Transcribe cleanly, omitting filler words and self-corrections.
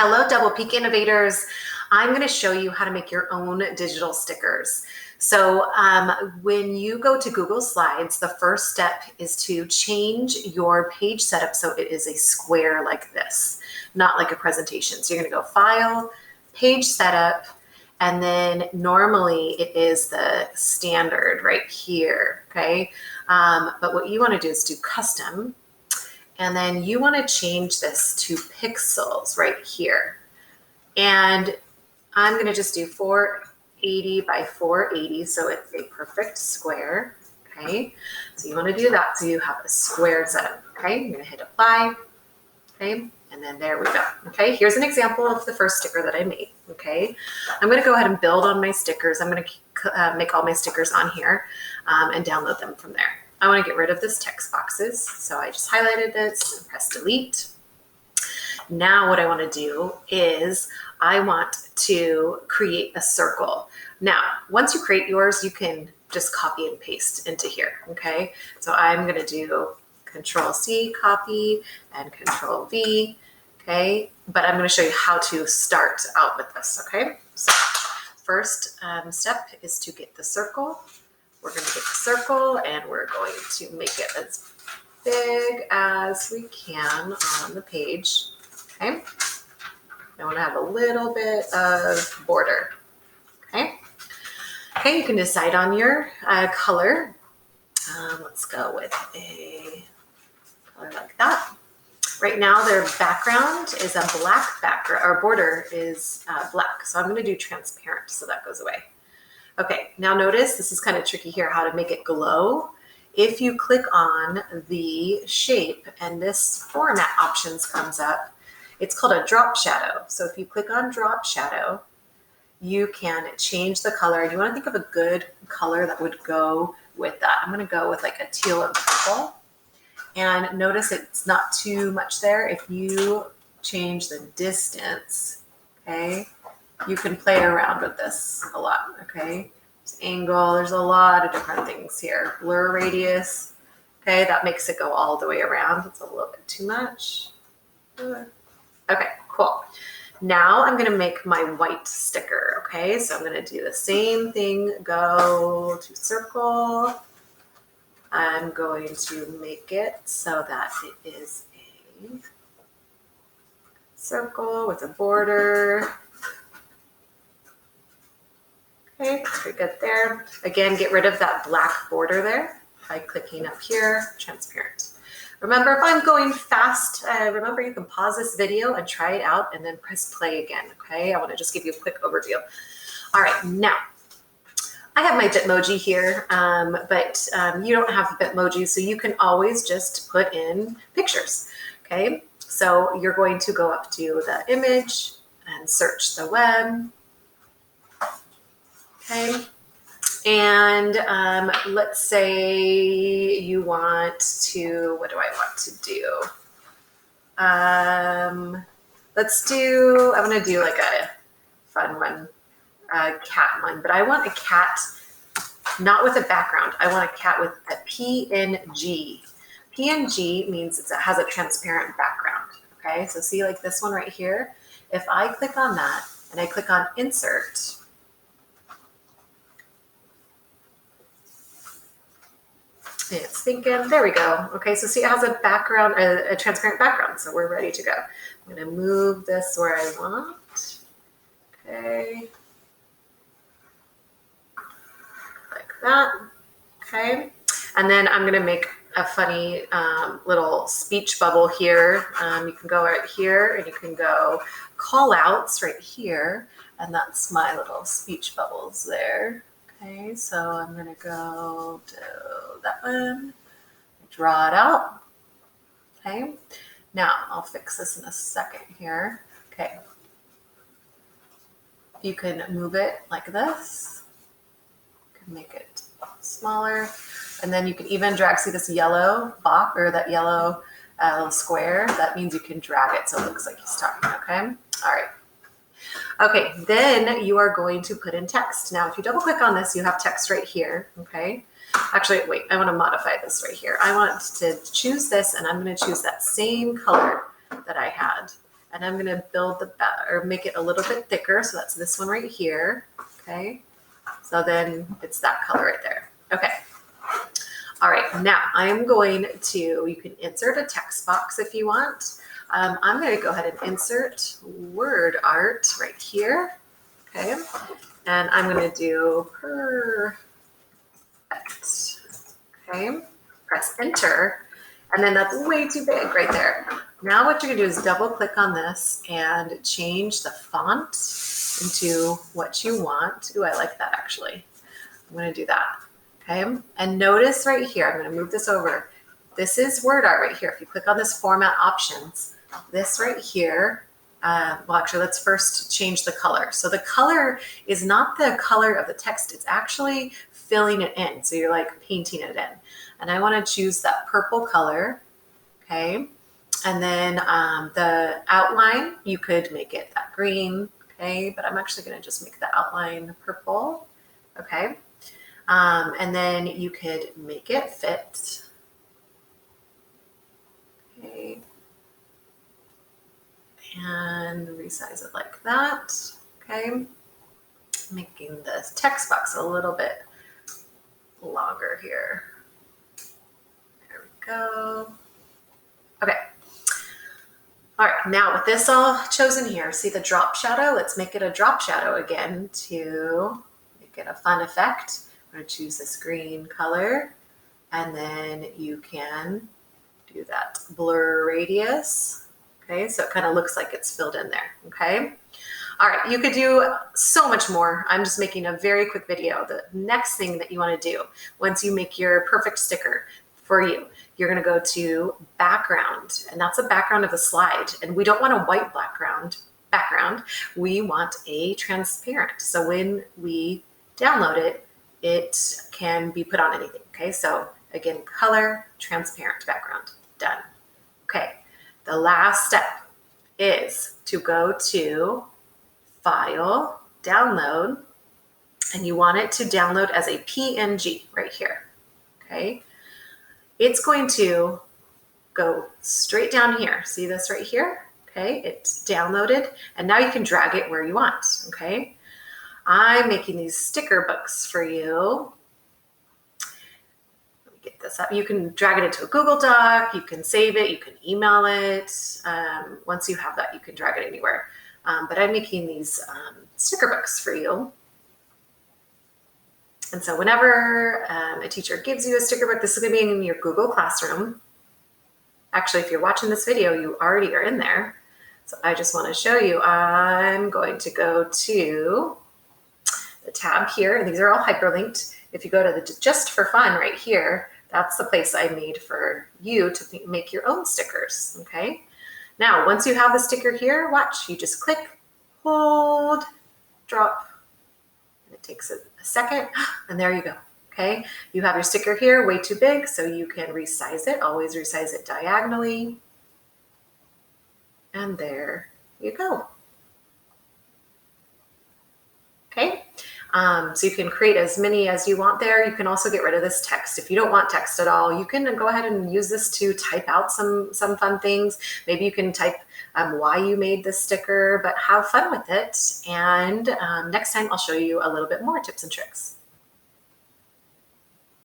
Hello, Double Peak Innovators. I'm going to show you how to make your own digital stickers. So when you go to Google Slides, the first step is to change your page setup so it is a square like this, not like a presentation. So you're going to go File, Page Setup, and then normally it is the standard right here, okay? But what you want to do is do Custom, and then you want to change this to pixels right here. And I'm going to just do 480 by 480, so it's a perfect square, okay? So you want to do that so you have a square setup, okay? You're going to hit apply, okay? And then there we go, okay? Here's an example of the first sticker that I made, okay? I'm going to go ahead and build on my stickers. I'm going to make all my stickers on here and download them from there. I want to get rid of this text boxes, so I just highlighted this and press delete. Now what I want to do is I want to create a circle. Now, once you create yours, you can just copy and paste into here, okay? So I'm going to do Control-C, copy, and Control-V, okay? But I'm going to show you how to start out with this, okay? So first step is to get the circle. We're going to get the circle and we're going to make it as big as we can on the page, okay? I want to have a little bit of border, okay? Okay, you can decide on your color. Let's go with a color like that. Right now their background is a black background, or border is black. So I'm going to do transparent so that goes away. Okay, now notice, this is kind of tricky here, how to make it glow. If you click on the shape and this format options comes up, it's called a drop shadow. So if you click on drop shadow, you can change the color. You want to think of a good color that would go with that. I'm going to go with like a teal and purple. And notice it's not too much there. If you change the distance, okay, you can play around with this a lot, okay? There's angle, there's a lot of different things here. Blur radius, okay, that makes it go all the way around. It's a little bit too much. Okay, cool. Now I'm gonna make my white sticker, okay? So I'm gonna do the same thing, go to circle. I'm going to make it so that it is a circle with a border. Okay, pretty good there. Again, get rid of that black border there by clicking up here, transparent. Remember, if I'm going fast, remember you can pause this video and try it out and then press play again, okay? I want to just give you a quick overview. All right, now, I have my Bitmoji here, but you don't have Bitmoji, so you can always just put in pictures, okay? So you're going to go up to the image and search the web, okay? And let's say you want to, what do I want to do? Let's do, I'm gonna do like a fun one, a cat one, but I want a cat not with a background. I want a cat with a PNG. PNG means it has a transparent background, okay? So see like this one right here? If I click on that and I click on insert, it's thinking, there we go. Okay, so see it has a background, a transparent background, so we're ready to go. I'm gonna move this where I want, okay. Like that, okay. And then I'm gonna make a funny little speech bubble here. You can go right here and you can go call outs right here. And that's my little speech bubbles there. Okay, so I'm gonna go to that one, draw it out. Okay, now I'll fix this in a second here. Okay, you can move it like this. You can make it smaller, and then you can even drag. See this yellow box or that yellow square? That means you can drag it so it looks like he's talking. Okay, all right. Okay, then you are going to put in text. Now, if you double click on this, you have text right here, okay? Actually, wait, I want to modify this right here. I want to choose this, and I'm going to choose that same color that I had. and I'm gonna build or make it a little bit thicker. So that's this one right here, okay? So then it's that color right there. Okay. All right, now I'm going to, you can insert a text box if you want. I'm gonna go ahead and insert word art right here, okay? And I'm gonna do perfect, okay? Press enter, and then that's way too big right there. Now what you're gonna do is double click on this and change the font into what you want. Ooh, I like that actually. I'm gonna do that, okay? And notice right here, I'm gonna move this over. This is word art right here. If you click on this format options, this right here, well, actually, let's first change the color. So the color is not the color of the text, it's actually filling it in. So you're like painting it in. And I wanna choose that purple color, okay? And then the outline, you could make it that green, okay? But I'm actually gonna just make the outline purple, okay? And then you could make it fit, okay? And resize it like that, okay? Making the text box a little bit longer here. There we go. Okay. All right, now with this all chosen here, see the drop shadow? Let's make it a drop shadow again to make it a fun effect. I'm gonna choose this green color, and then you can do that blur radius. Okay, so it kind of looks like it's filled in there, okay? All right, you could do so much more. I'm just making a very quick video. The next thing that you wanna do, once you make your perfect sticker for you, you're gonna go to background, and that's a background of the slide. And we don't want a white background. We want a transparent. So when we download it, it can be put on anything, okay? So again, color, transparent background, done. Okay, the last step is to go to File, Download, and you want it to download as a PNG right here, okay? It's going to go straight down here. See this right here? Okay, it's downloaded, and now you can drag it where you want, okay? I'm making these sticker books for you. Let me get this up. You can drag it into a Google Doc, you can save it, you can email it. Once you have that, you can drag it anywhere. But I'm making these sticker books for you. And so whenever a teacher gives you a sticker book, this is gonna be in your Google Classroom. Actually, if you're watching this video, you already are in there. So I just wanna show you, I'm going to go to the tab here, and these are all hyperlinked. If you go to the Just for Fun right here, that's the place I made for you to make your own stickers, okay? Now, once you have the sticker here, watch, you just click, hold, drop, and it takes a second, and there you go, okay? You have your sticker here, way too big, so you can resize it, always resize it diagonally, and there you go. Okay, so you can create as many as you want there. You can also get rid of this text. If you don't want text at all, you can go ahead and use this to type out some fun things. Maybe you can type why you made this sticker, but have fun with it. And next time I'll show you a little bit more tips and tricks.